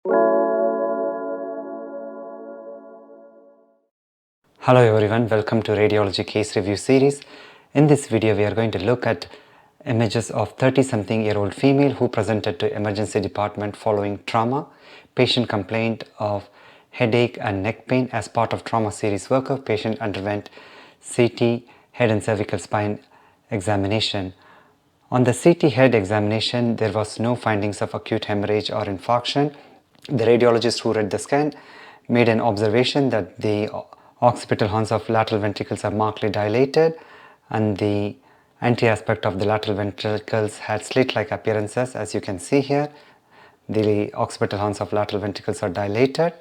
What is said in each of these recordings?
Hello everyone, welcome to Radiology Case Review Series. In this video, we are going to look at images of 30-something-year-old female who presented to emergency department following trauma. Patient complained of headache and neck pain. As part of trauma series workup, patient underwent CT head and cervical spine examination. On the CT head examination, there was no findings of acute hemorrhage or infarction. The radiologist who read the scan made an observation that the occipital horns of lateral ventricles are markedly dilated and the anterior aspect of the lateral ventricles had slit-like appearances. As you can see here, the occipital horns of lateral ventricles are dilated.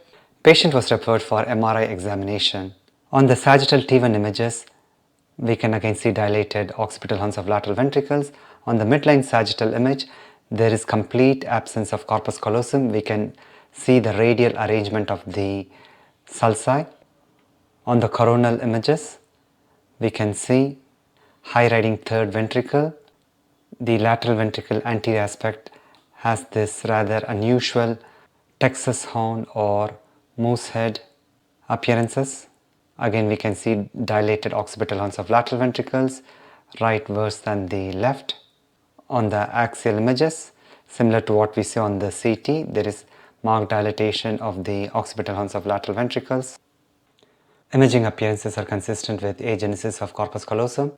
Patient was referred for MRI examination. On the sagittal T1 images, we can again see dilated occipital horns of lateral ventricles. On the midline sagittal image, there is complete absence of corpus callosum. We can see the radial arrangement of the sulci. On the coronal images, we can see high riding third ventricle. The lateral ventricle anterior aspect has this rather unusual Texas horn or moose head appearances. Again, we can see dilated occipital horns of lateral ventricles, right worse than the left. On the axial images, similar to what we see on the CT, there is marked dilatation of the occipital horns of lateral ventricles. Imaging appearances are consistent with agenesis of corpus callosum.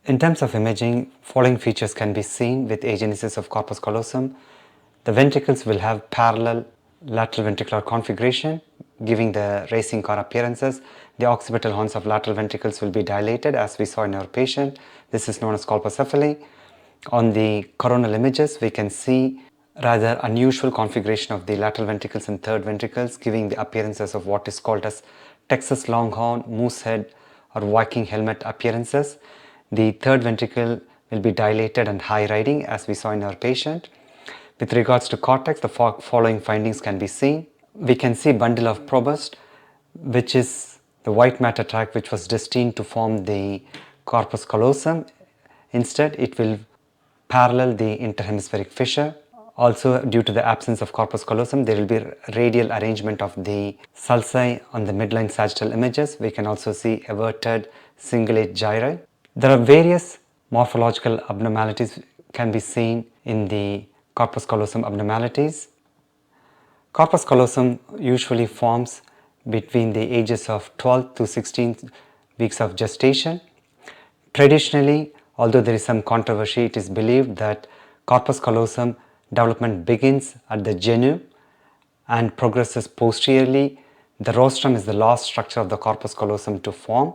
In terms of imaging, following features can be seen with agenesis of corpus callosum. The ventricles will have parallel lateral ventricular configuration, giving the racing car appearances. The occipital horns of lateral ventricles will be dilated, as we saw in our patient. This is known as colpocephaly. On the coronal images, we can see rather unusual configuration of the lateral ventricles and third ventricles, giving the appearances of what is called as Texas longhorn, moose head or Viking helmet appearances. The third ventricle will be dilated and high riding, as we saw in our patient. With regards to cortex, the following findings can be seen. We can see bundle of probust, which is the white matter tract which was destined to form the corpus callosum. Instead, it will parallel the interhemispheric fissure. Also, due to the absence of corpus callosum, there will be radial arrangement of the sulci on the midline sagittal images. We can also see everted cingulate gyri. There are various morphological abnormalities can be seen in the corpus callosum abnormalities. Corpus callosum usually forms between the ages of 12 to 16 weeks of gestation. Traditionally, although there is some controversy, it is believed that corpus callosum development begins at the genu and progresses posteriorly. The rostrum is the last structure of the corpus callosum to form.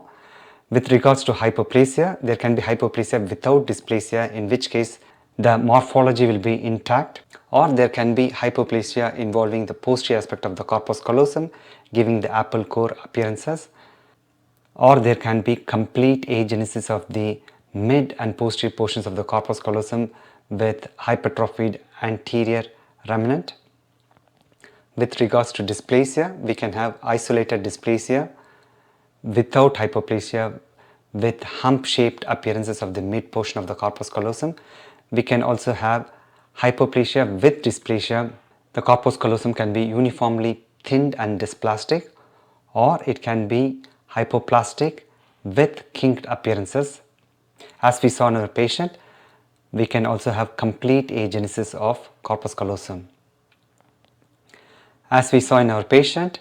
With regards to hypoplasia, there can be hypoplasia without dysplasia, in which case the morphology will be intact, or there can be hypoplasia involving the posterior aspect of the corpus callosum, giving the apple core appearances, or there can be complete agenesis of the mid and posterior portions of the corpus callosum with hypertrophied anterior remnant. With regards to dysplasia, we can have isolated dysplasia without hypoplasia with hump-shaped appearances of the mid portion of the corpus callosum. We can also have hypoplasia with dysplasia. The corpus callosum can be uniformly thinned and dysplastic, or it can be hypoplastic with kinked appearances. As we saw in our patient, we can also have complete agenesis of corpus callosum. As we saw in our patient,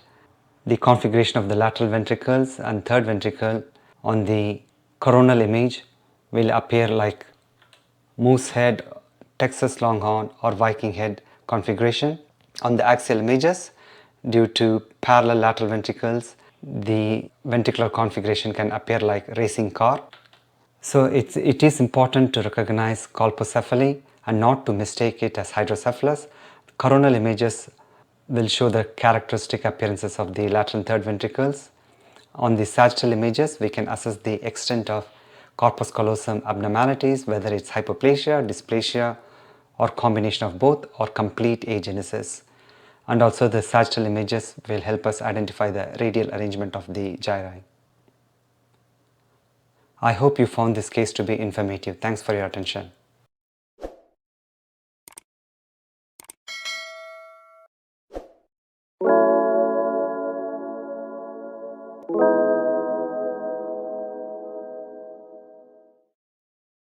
the configuration of the lateral ventricles and third ventricle on the coronal image will appear like moose head, Texas longhorn or Viking head configuration. On the axial images, due to parallel lateral ventricles, the ventricular configuration can appear like racing car. So it is important to recognize colpocephaly and not to mistake it as hydrocephalus. Coronal images will show the characteristic appearances of the lateral and third ventricles. On the sagittal images, we can assess the extent of corpus callosum abnormalities, whether it's hypoplasia, dysplasia, or combination of both, or complete agenesis. And also the sagittal images will help us identify the radial arrangement of the gyri. I hope you found this case to be informative. Thanks for your attention.